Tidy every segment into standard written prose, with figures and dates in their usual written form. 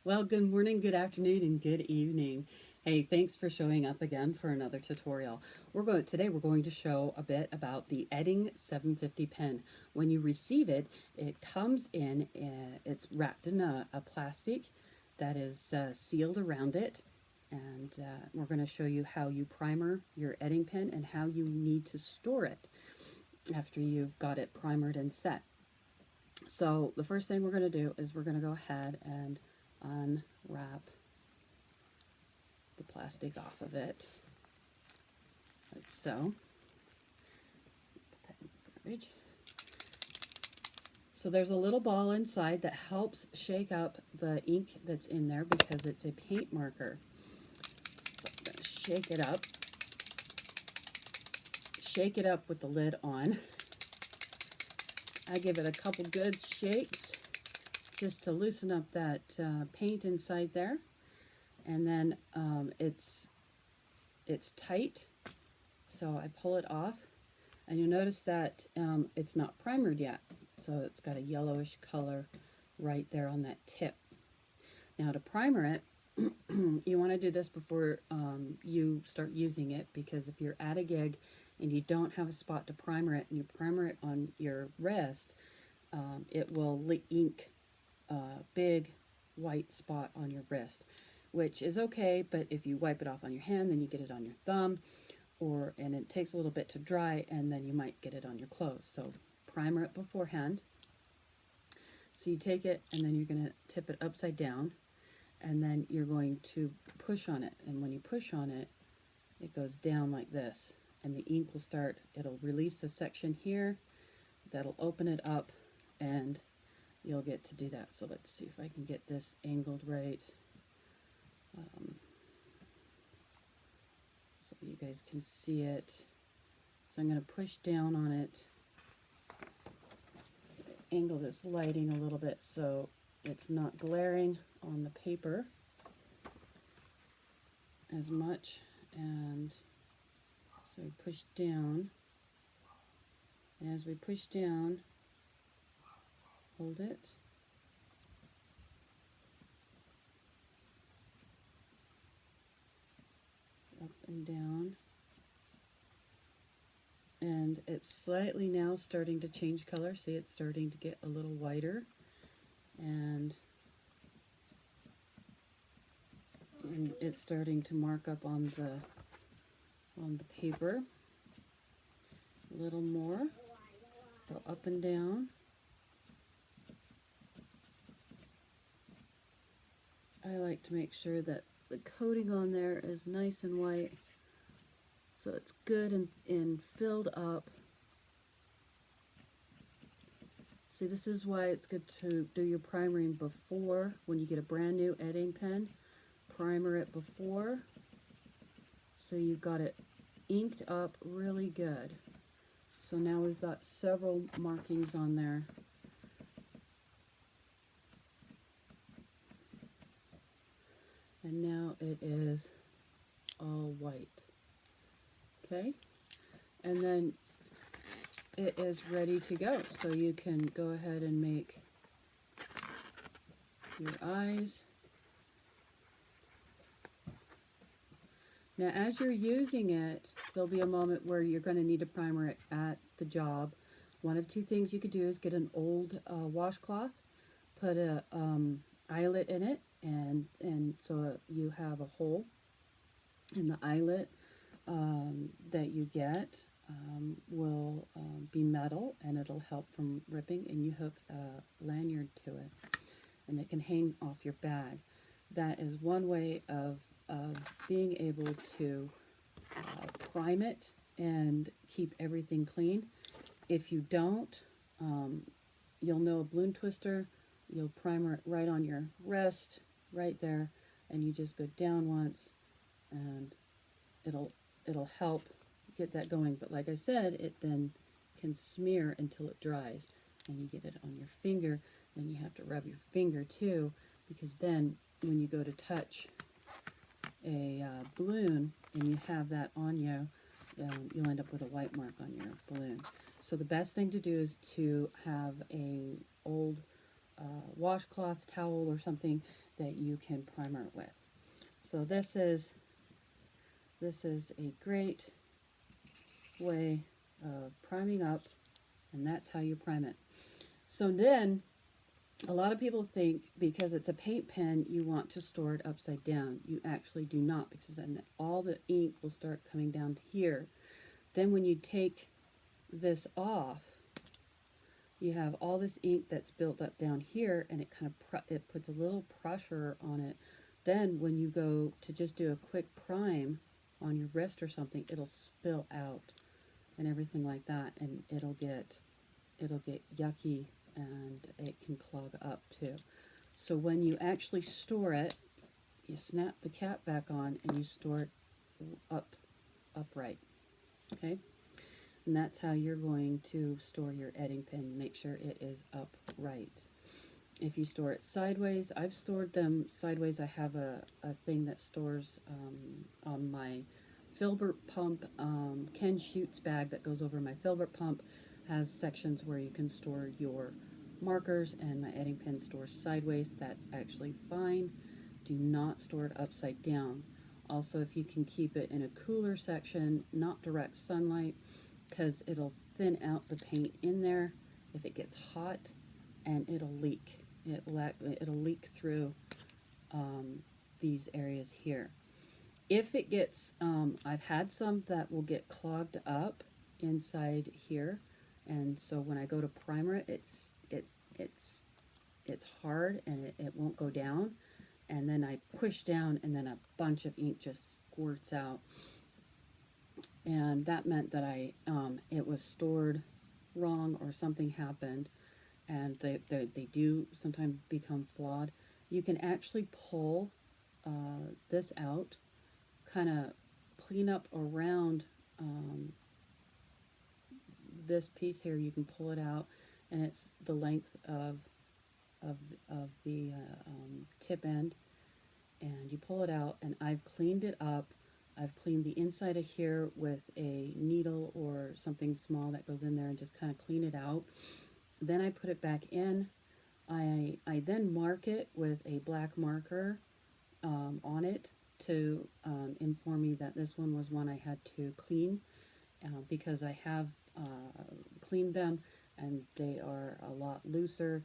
Well, good morning, good afternoon, and good evening. Hey, thanks for showing up again for another tutorial. Today we're going to show a bit about the Edding 750 pen. When you receive it, it comes in, it's wrapped in a plastic that is sealed around it, and we're going to show you how you primer your Edding pen and how you need to store it after you've got it primered and set. So the first thing we're going to do is we're going to go ahead and unwrap the plastic off of it, like so. Put that in the garbage. So there's a little ball inside that helps shake up the ink that's in there because it's a paint marker. So I'm going to shake it up with the lid on. I give it a couple good shakes just to loosen up that paint inside there, and then it's tight, so I pull it off, and you'll notice that it's not primered yet, so it's got a yellowish color right there on that tip. Now to primer it, you want to do this before you start using it, because if you're at a gig and you don't have a spot to primer it and you primer it on your wrist, it will ink a big white spot on your wrist, which is okay, but if you wipe it off on your hand, then you get it on your thumb, and it takes a little bit to dry, and then you might get it on your clothes. So primer it beforehand. So you take it, and then you're going to tip it upside down, and then you're going to push on it, and when you push on it, it goes down like this, and the ink will start, it'll release a section here, that'll open it up, and you'll get to do that. So let's see if I can get this angled right, so you guys can see it. So I'm going to push down on it, angle this lighting a little bit so it's not glaring on the paper as much, and so we push down, and as we push down, hold it, up and down, and it's slightly now starting to change color. See, it's starting to get a little whiter, and it's starting to mark up on the paper. A little more, go up and down. I like to make sure that the coating on there is nice and white, so it's good and filled up. See, this is why it's good to do your primering before. When you get a brand new Edding pen, primer it before, so you've got it inked up really good. So now we've got several markings on there. And now it is all white. Okay? And then it is ready to go. So you can go ahead and make your eyes. Now as you're using it, there'll be a moment where you're going to need to primer it at the job. One of two things you could do is get an old washcloth, put a eyelet in it, and so you have a hole in the eyelet. That you get will be metal, and it'll help from ripping, and you hook a lanyard to it, and it can hang off your bag. That is one way of being able to prime it and keep everything clean. If you don't, you'll know a balloon twister. You'll primer it right on your wrist, right there, and you just go down once, and it'll help get that going. But like I said, it then can smear until it dries, and you get it on your finger. Then you have to rub your finger too, because then when you go to touch a balloon and you have that on you, you'll end up with a white mark on your balloon. So the best thing to do is to have a old washcloth, towel, or something that you can primer it with. So this is a great way of priming up, and that's how you prime it. So then, a lot of people think because it's a paint pen, you want to store it upside down. You actually do not, because then all the ink will start coming down here. Then when you take this off, you have all this ink that's built up down here, and it kind of it puts a little pressure on it. Then when you go to just do a quick prime on your wrist or something, it'll spill out and everything like that, and it'll get yucky, and it can clog up too. So when you actually store it, you snap the cap back on and you store it upright. Okay? And that's how you're going to store your Edding pen. Make sure it is upright. If you store it sideways, I've stored them sideways. I have a thing that stores on my filbert pump. Ken Schute's bag that goes over my filbert pump has sections where you can store your markers, and my Edding pen stores sideways. That's actually fine. Do not store it upside down. Also, if you can keep it in a cooler section, not direct sunlight, because it'll thin out the paint in there if it gets hot, and it'll leak. It'll leak through these areas here. If it gets, I've had some that will get clogged up inside here, and so when I go to primer it, it's hard, and it won't go down, and then I push down, and then a bunch of ink just squirts out. And that meant that it was stored wrong, or something happened, and they do sometimes become flawed. You can actually pull this out, kind of clean up around this piece here. You can pull it out, and it's the length of the tip end, and you pull it out, and I've cleaned it up. I've cleaned the inside of here with a needle or something small that goes in there, and just kind of clean it out. Then I put it back in. I then mark it with a black marker on it to inform me that this one was one I had to clean, because I have cleaned them, and they are a lot looser,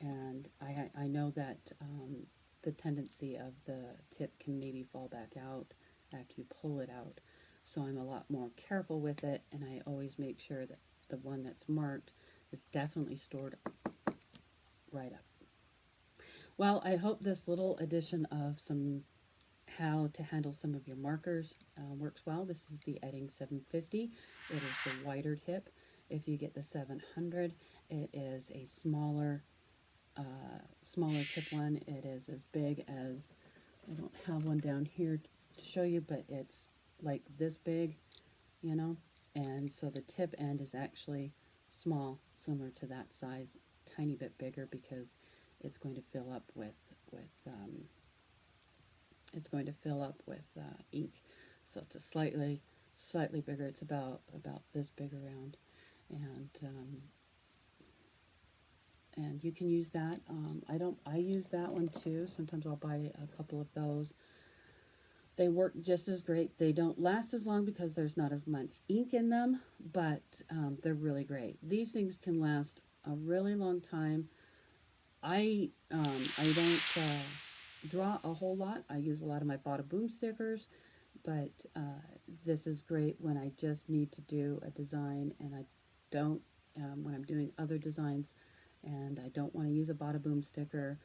and I know that the tendency of the tip can maybe fall back out after you pull it out. So I'm a lot more careful with it, and I always make sure that the one that's marked is definitely stored right up. Well, I hope this little addition of some how to handle some of your markers works well. This is the Edding 750. It is the wider tip. If you get the 700, it is a smaller tip one. It is as big as, I don't have one down here to show you, but it's like this big, you know, and so the tip end is actually small, similar to that size, tiny bit bigger, because it's going to fill up with ink. So it's a slightly bigger. It's about this big around, and you can use that. I use that one too. Sometimes I'll buy a couple of those. They work just as great. They don't last as long because there's not as much ink in them, but they're really great. These things can last a really long time. I don't draw a whole lot. I use a lot of my Bada Boom stickers, but this is great when I just need to do a design, and I don't, when I'm doing other designs, and I don't want to use a Bada Boom sticker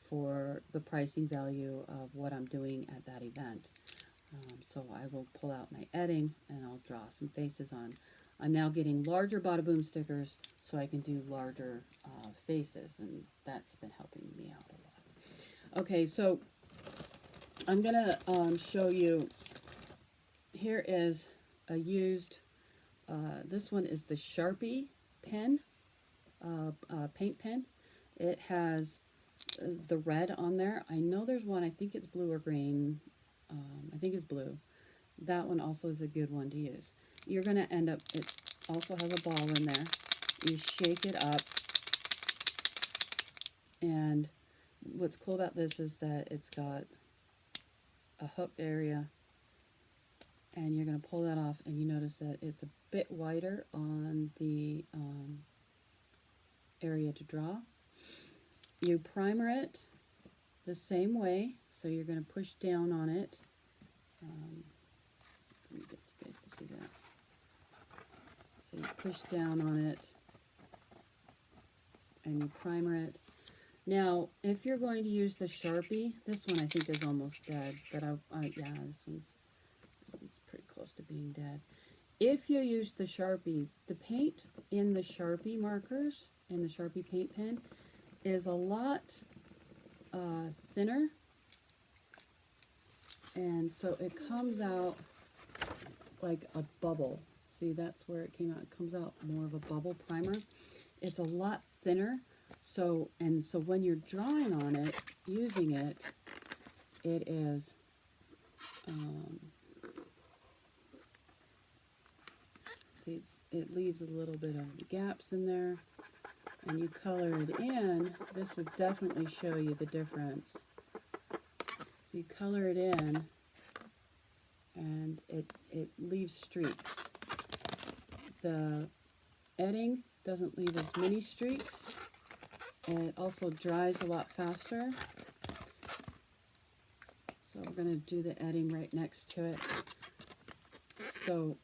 for the pricing value of what I'm doing at that event. So I will pull out my Edding, and I'll draw some faces on. I'm now getting larger Bada Boom stickers so I can do larger faces, and that's been helping me out a lot. Okay, so I'm going to show you, here is a used, this one is the Sharpie pen, paint pen. It has the red on there. I know there's one, I think it's blue or green. I think it's blue. That one also is a good one to use. You're going to end up, it also has a ball in there. You shake it up, And what's cool about this is that it's got a hook area, and you're going to pull that off, and you notice that it's a bit wider on the area to draw. You primer it the same way, so you're going to push down on it. Let me get space to see that. So you push down on it, and you primer it. Now, if you're going to use the Sharpie, this one I think is almost dead, but yeah, this one's pretty close to being dead. If you use the Sharpie, the paint in the Sharpie markers, in the Sharpie paint pen, is a lot thinner, and so it comes out like a bubble. See, that's where it came out. It comes out more of a bubble primer. It's a lot thinner, so when you're drawing on it, using it, it is see, it leaves a little bit of gaps in there, and you color it in. This would definitely show you the difference. So you color it in, and it leaves streaks. The Edding doesn't leave as many streaks, and it also dries a lot faster. So we're going to do the Edding right next to it. So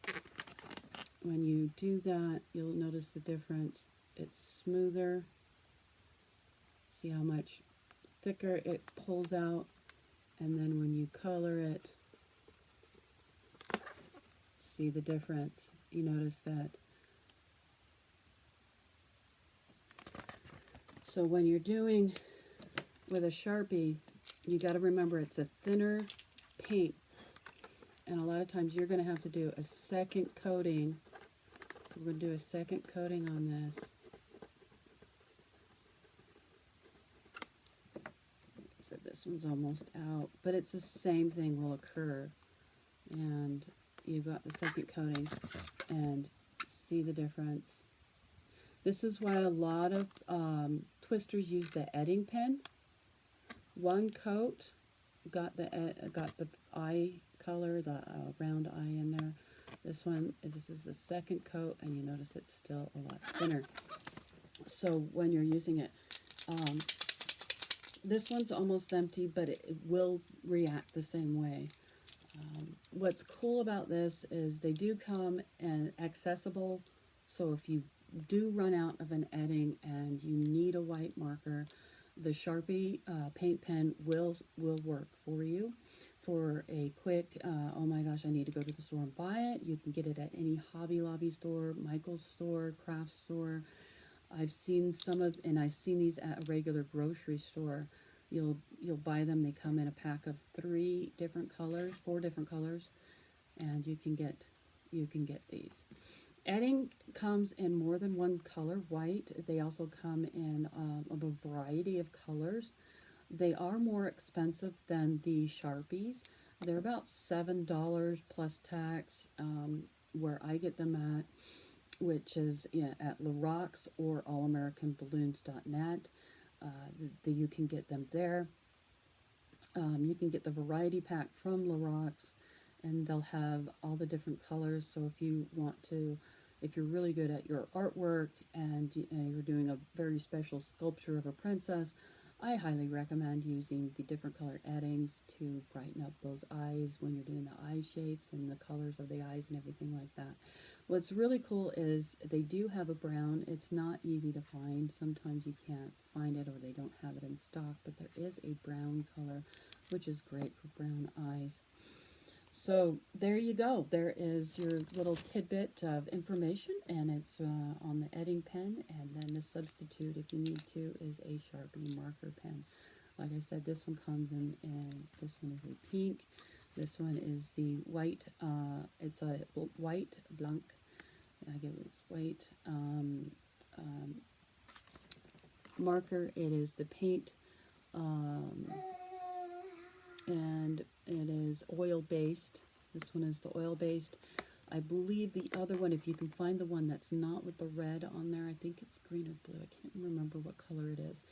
when you do that, you'll notice the difference. It's smoother. See how much thicker it pulls out, and then when you color it, see the difference. You notice that. So when you're doing with a Sharpie, you got to remember it's a thinner paint, and a lot of times you're going to have to do a second coating. So we're going to do a second coating on this. So this one's almost out, but it's the same thing will occur, and you've got the second coating, and see the difference. This is why a lot of twisters use the Edding pen. One coat got the eye color, the round eye in there. This is the second coat, and you notice it's still a lot thinner. So when you're using it, this one's almost empty, but it will react the same way. What's cool about this is they do come and accessible, so if you do run out of an Edding and you need a white marker, the Sharpie paint pen will work for you. For a quick, oh my gosh, I need to go to the store and buy it, you can get it at any Hobby Lobby store, Michael's store, craft store. I've seen I've seen these at a regular grocery store. You'll buy them. They come in a pack of 4 different colors, and you can get these. Edding comes in more than one color, white. They also come in a variety of colors. They are more expensive than the Sharpies. They're about $7 plus tax, where I get them at, which is at Lorax or allamericanballoons.net. You can get them there. You can get the variety pack from Lorax, and they'll have all the different colors. So if you're really good at your artwork and you're doing a very special sculpture of a princess, I highly recommend using the different color Eddings to brighten up those eyes when you're doing the eye shapes and the colors of the eyes and everything like that. What's really cool is they do have a brown. It's not easy to find. Sometimes you can't find it or they don't have it in stock, but there is a brown color, which is great for brown eyes. So there you go. There is your little tidbit of information, and it's on the Edding pen, and then the substitute, if you need to, is a Sharpie marker pen. Like I said, this one comes in, and this one is a pink. This one is the white. It's a white blanc. I give it white marker. It is the paint. And it is oil-based. This one is the oil-based. I believe the other one, if you can find the one that's not with the red on there, I think it's green or blue. I can't remember what color it is.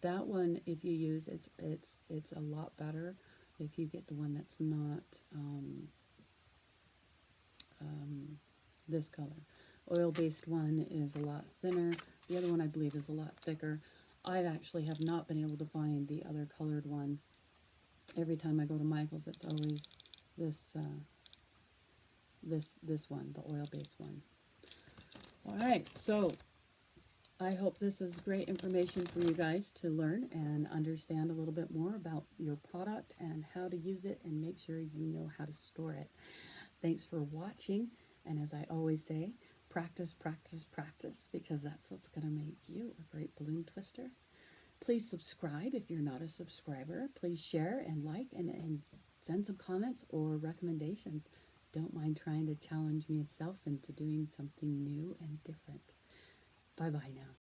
That one, if you use, it's a lot better if you get the one that's not this color. Oil-based one is a lot thinner. The other one, I believe, is a lot thicker. I actually have not been able to find the other colored one. Every time I go to Michael's, it's always this this one, the oil-based one. All right, so I hope this is great information for you guys to learn and understand a little bit more about your product and how to use it, and make sure you know how to store it. Thanks for watching, and as I always say, practice, practice, practice, because that's what's going to make you a great balloon twister. Please subscribe if you're not a subscriber. Please share and like, and send some comments or recommendations. Don't mind trying to challenge myself into doing something new and different. Bye-bye now.